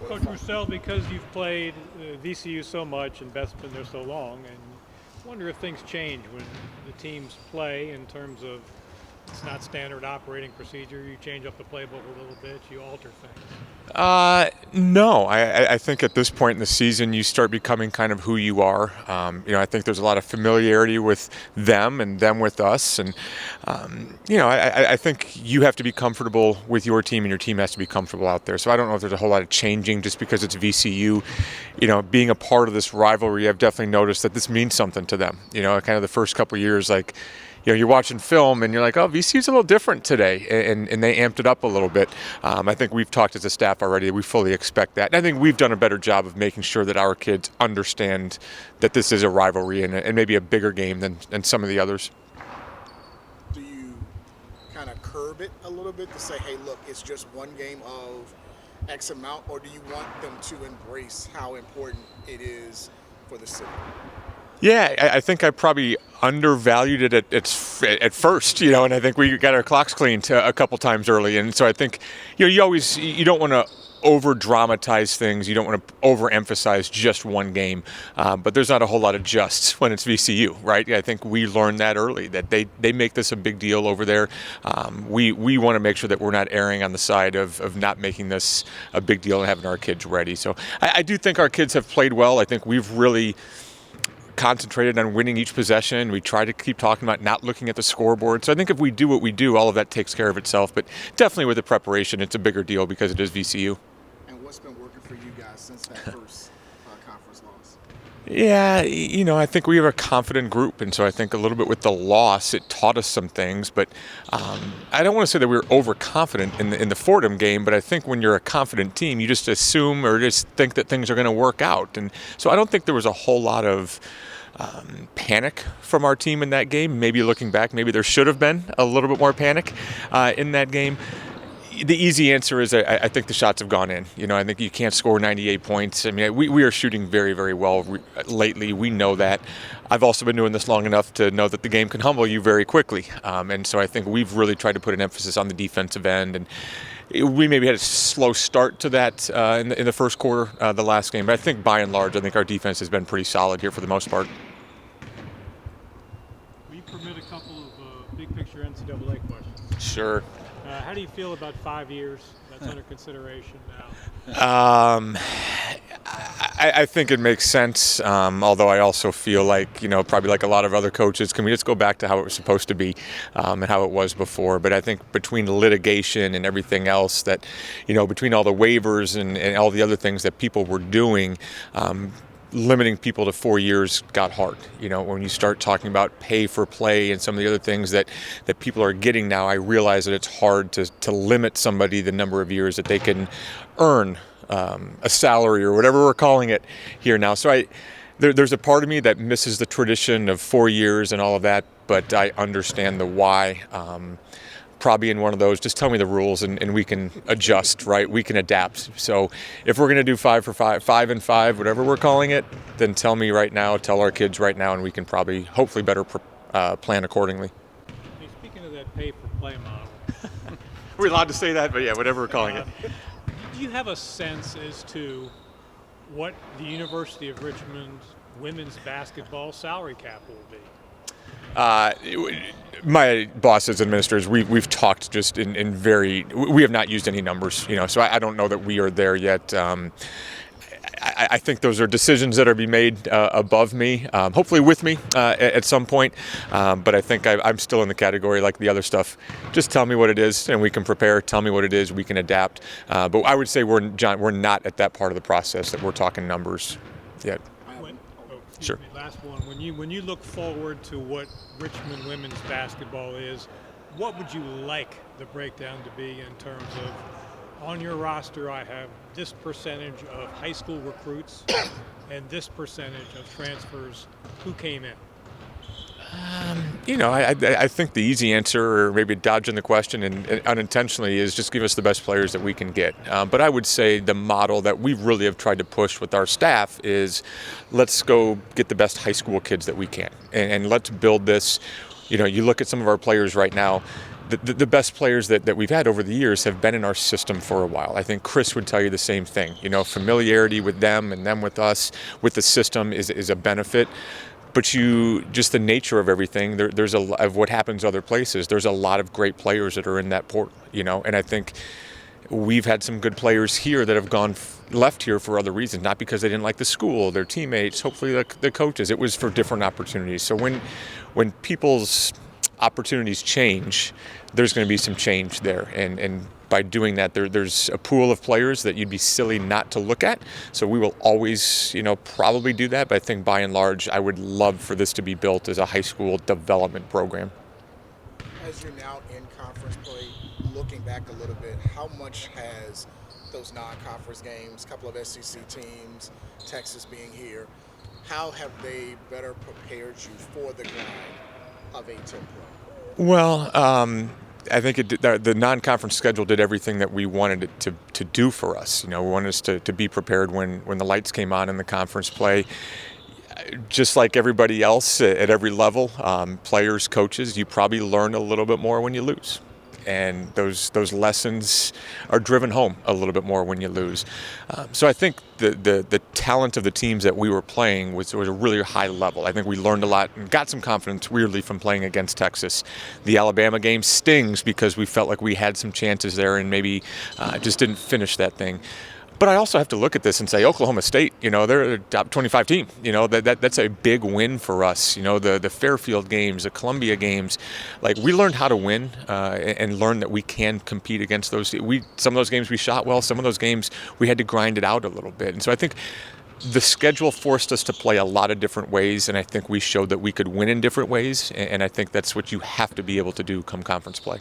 Coach Roussel, because you've played VCU so much and Beth's been there so long, and wonder if things change when the teams play in terms of it's not standard operating procedure. You change up the playbook a little bit, you alter things. No, I think at this point in the season you start becoming kind of who you are. I think there's a lot of familiarity with them and them with us, and I think you have to be comfortable with your team, and your team has to be comfortable out there. So I don't know if there's a whole lot of changing just because it's VCU. Being a part of this rivalry, I've definitely noticed that this means something to them. Kind of the first couple of years, like. You're watching film and you're like, oh, VCU's a little different today, and they amped it up a little bit. I think we've talked as a staff already. We fully expect that. And I think we've done a better job of making sure that our kids understand that this is a rivalry and maybe a bigger game than some of the others. Do you kind of curb it a little bit to say, hey, look, it's just one game of X amount, or do you want them to embrace how important it is for the city? Yeah, I think I probably undervalued it at first, and I think we got our clocks cleaned a couple times early, and so I think you don't want to over dramatize things, you don't want to overemphasize just one game, but there's not a whole lot of justs when it's VCU, right? I think we learned that early, that they make this a big deal over there. We want to make sure that we're not erring on the side of not making this a big deal and having our kids ready. So I do think our kids have played well. I think we've really concentrated on winning each possession. We try to keep talking about not looking at the scoreboard. So I think if we do what we do, all of that takes care of itself. But definitely with the preparation, it's a bigger deal because it is VCU. And what's been working for you guys since that first conference loss? Yeah, I think we have a confident group, and so I think a little bit with the loss, it taught us some things. But I don't want to say that we were overconfident in the Fordham game, but I think when you're a confident team, you just assume or just think that things are going to work out. And so I don't think there was a whole lot of panic from our team in that game. Maybe looking back, maybe there should have been a little bit more panic in that game. The easy answer is I think the shots have gone in. I think you can't score 98 points. I mean, we are shooting very, very well lately. We know that. I've also been doing this long enough to know that the game can humble you very quickly. And so I think we've really tried to put an emphasis on the defensive end. And we maybe had a slow start to that in the first quarter, the last game. But I think by and large, I think our defense has been pretty solid here for the most part. We permit a couple of big picture NCAA questions. Sure. How do you feel about 5 years? That's under consideration now. I think it makes sense, although I also feel like, probably like a lot of other coaches, can we just go back to how it was supposed to be and how it was before? But I think between the litigation and everything else that, between all the waivers and all the other things that people were doing, limiting people to 4 years got hard. When you start talking about pay for play and some of the other things that people are getting now, I realize that it's hard to limit somebody the number of years that they can earn a salary or whatever we're calling it here now. So there's a part of me that misses the tradition of 4 years and all of that, but I understand the why. Probably in one of those, just tell me the rules and we can adjust, right? We can adapt. So if we're going to do 5 for 5, 5 and 5, whatever we're calling it, then tell me right now, tell our kids right now, and we can probably, hopefully, better plan accordingly. Hey, speaking of that pay for play model, We're allowed to say that, but yeah, whatever we're calling it. do you have a sense as to what the University of Richmond women's basketball salary cap will be? My bosses, administrators, we've talked just in we have not used any numbers, so I don't know that we are there yet. I think those are decisions that are being made above me, hopefully with me at some point. But I think I'm still in the category like the other stuff. Just tell me what it is and we can prepare. Tell me what it is, we can adapt. But I would say we're not at that part of the process that we're talking numbers yet. Sure. Last one. When you look forward to what Richmond women's basketball is, what would you like the breakdown to be in terms of, on your roster, I have this percentage of high school recruits and this percentage of transfers. Who came in? I think the easy answer, or maybe dodging the question and unintentionally, is just give us the best players that we can get. But I would say the model that we really have tried to push with our staff is let's go get the best high school kids that we can. And let's build this. You look at some of our players right now, the best players that we've had over the years have been in our system for a while. I think Chris would tell you the same thing. You know, familiarity with them and them with us, with the system is a benefit. But just the nature of everything, there's of what happens other places. There's a lot of great players that are in that port, you know, and I think we've had some good players here that have left here for other reasons, not because they didn't like the school, their teammates, hopefully the coaches. It was for different opportunities. So when people's opportunities change, there's going to be some change there, and by doing that, there's a pool of players that you'd be silly not to look at. So we will always, you know, probably do that. But I think by and large, I would love for this to be built as a high school development program. As you're now in conference play, looking back a little bit, how much has those non-conference games, a couple of SEC teams, Texas being here, how have they better prepared you for the grind of A-10 play? Well, I think the non-conference schedule did everything that we wanted it to do for us. You know, we wanted us to be prepared when the lights came on in the conference play. Just like everybody else at every level, players, coaches, you probably learn a little bit more when you lose. And those lessons are driven home a little bit more when you lose. So I think the talent of the teams that we were playing was a really high level. I think we learned a lot and got some confidence, weirdly, from playing against Texas. The Alabama game stings because we felt like we had some chances there and maybe just didn't finish that thing. But I also have to look at this and say Oklahoma State, you know, they're a top 25 team. You know, that's a big win for us. You know, the Fairfield games, the Columbia games, like we learned how to win and learned that we can compete against those. Some of those games we shot well, some of those games we had to grind it out a little bit. And so I think the schedule forced us to play a lot of different ways, and I think we showed that we could win in different ways. And I think that's what you have to be able to do come conference play.